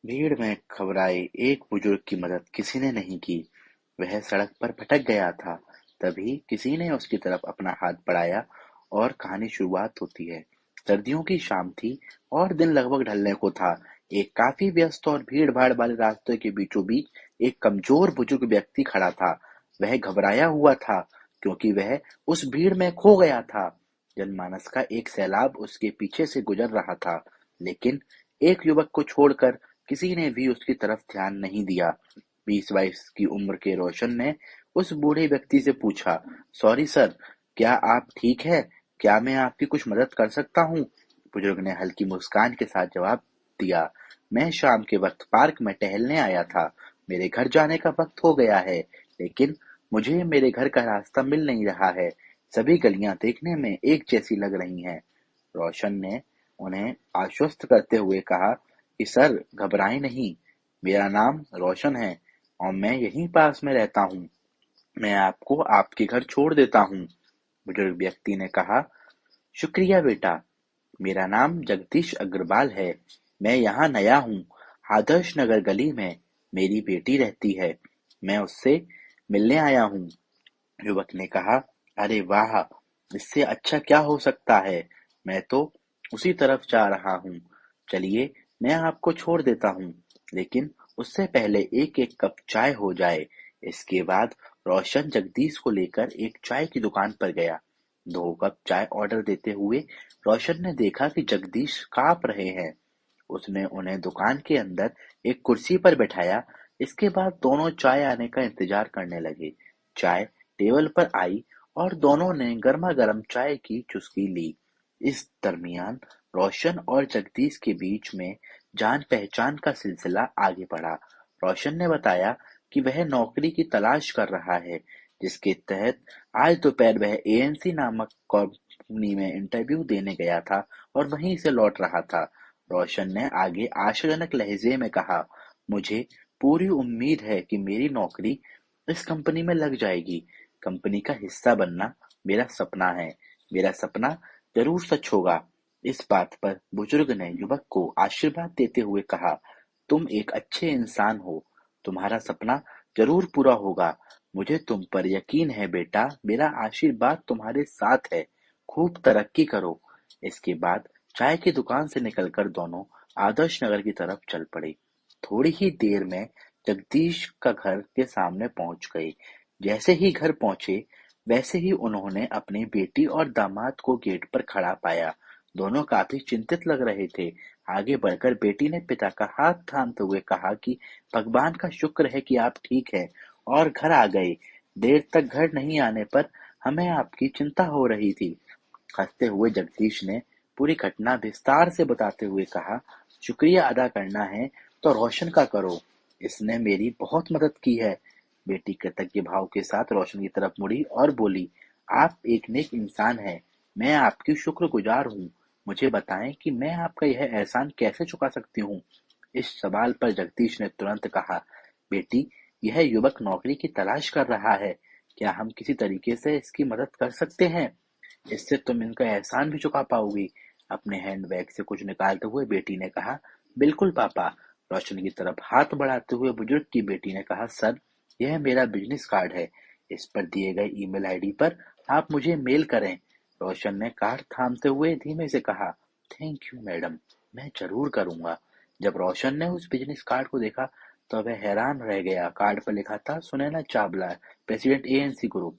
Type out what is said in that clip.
भीड़ में घबराए एक बुजुर्ग की मदद किसी ने नहीं की। वह सड़क पर भटक गया था। तभी किसी ने उसकी तरफ अपना हाथ बढ़ाया और कहानी शुरुआत होती है। सर्दियों की शाम थी और दिन लगभग ढलने को था। एक काफी व्यस्त और भीड़ भाड़ वाले रास्ते के बीचों बीच एक कमजोर बुजुर्ग व्यक्ति खड़ा था। वह घबराया हुआ था क्योंकि वह उस भीड़ में खो गया था। जनमानस का एक सैलाब उसके पीछे से गुजर रहा था, लेकिन एक युवक को छोड़कर किसी ने भी उसकी तरफ ध्यान नहीं दिया। 20-22 की उम्र के रोशन ने उस बूढ़े व्यक्ति से पूछा, सॉरी सर, क्या आप ठीक है? क्या मैं आपकी कुछ मदद कर सकता हूँ? बुजुर्ग ने हल्की मुस्कान के साथ जवाब दिया, मैं शाम के वक्त पार्क में टहलने आया था। मेरे घर जाने का वक्त हो गया है, लेकिन मुझे मेरे घर का रास्ता मिल नहीं रहा है। सभी गलियां देखने में एक जैसी लग रही हैं। रोशन ने उन्हें आश्वस्त करते हुए कहा कि सर घबराएं नहीं, मेरा नाम रोशन है और मैं यहीं पास में रहता हूँ। मैं आपको आपके घर छोड़ देता हूँ। बुजुर्ग व्यक्ति ने कहा, शुक्रिया बेटा, मेरा नाम जगदीश अग्रवाल है। मैं यहाँ नया हूँ। आदर्श नगर गली में मेरी बेटी रहती है। मैं उससे मिलने आया हूँ। युवक ने कहा, अरे वाह, इससे अच्छा क्या हो सकता है। मैं तो उसी तरफ जा रहा हूँ। चलिए, मैं आपको छोड़ देता हूँ, लेकिन उससे पहले एक एक कप चाय हो जाए। इसके बाद रोशन जगदीश को लेकर एक चाय की दुकान पर गया। 2 कप चाय ऑर्डर देते हुए रोशन ने देखा कि जगदीश कांप रहे हैं। उसने उन्हें दुकान के अंदर एक कुर्सी पर बैठाया। इसके बाद दोनों चाय आने का इंतजार करने लगे। चाय टेबल पर आई और दोनों ने गर्मा-गर्म चाय की चुस्की ली। इस दरमियान रोशन और जगदीश के बीच में जान-पहचान का सिलसिला आगे बढ़ा। रोशन ने बताया कि वह नौकरी की तलाश कर रहा है, जिसके तहत आज दोपहर वह एएनसी नामक कंपनी में इंटरव्यू देने गया था और वहीं से लौट रहा था। रोशन ने आगे आशाजनक लहजे में कहा, मुझे पूरी उम्मीद है कि मेरी नौकरी इस कंपनी में लग जाएगी। कंपनी का हिस्सा बनना मेरा सपना है। मेरा सपना जरूर सच होगा। इस बात पर बुजुर्ग ने युवक को आशीर्वाद देते हुए कहा, तुम एक अच्छे इंसान हो। तुम्हारा सपना जरूर पूरा होगा। मुझे तुम पर यकीन है बेटा। मेरा आशीर्वाद तुम्हारे साथ है। खूब तरक्की करो। इसके बाद चाय की दुकान से निकलकर दोनों आदर्श नगर की तरफ चल पड़े। थोड़ी ही देर में जगदीश का घर के सामने पहुंच गए। जैसे ही घर पहुंचे, वैसे ही उन्होंने अपनी बेटी और दामाद को गेट पर खड़ा पाया। दोनों काफी चिंतित लग रहे थे। आगे बढ़कर बेटी ने पिता का हाथ थामते हुए कहा कि भगवान का शुक्र है कि आप ठीक हैं और घर आ गए। देर तक घर नहीं आने पर हमें आपकी चिंता हो रही थी। हंसते हुए जगदीश ने पूरी घटना विस्तार से बताते हुए कहा, शुक्रिया अदा करना है तो रोशन का करो। इसने मेरी बहुत मदद की है। बेटी कृतज्ञ भाव के साथ रोशन की तरफ मुड़ी और बोली, आप एक नेक इंसान हैं। मैं आपकी शुक्रगुजार हूँ। मुझे बताएं कि मैं आपका यह एहसान कैसे चुका सकती हूँ। इस सवाल पर जगदीश ने तुरंत कहा, बेटी, यह युवक नौकरी की तलाश कर रहा है। क्या हम किसी तरीके से इसकी मदद कर सकते हैं? इससे तुम इनका एहसान भी चुका पाओगी। अपने हैंडबैग से कुछ निकालते हुए बेटी ने कहा, बिल्कुल पापा। रोशन की तरफ हाथ बढ़ाते हुए बुजुर्ग की बेटी ने कहा, सर, यह मेरा बिजनेस कार्ड है। इस पर दिए गए ईमेल आईडी पर आप मुझे मेल करें। रोशन ने कार्ड थामते हुए धीमे से कहा, थैंक यू मैडम, मैं जरूर करूंगा। जब रोशन ने उस बिजनेस कार्ड को देखा तो वह हैरान रह गया। कार्ड पर लिखा था, Sunaina Chawla, president ANC group.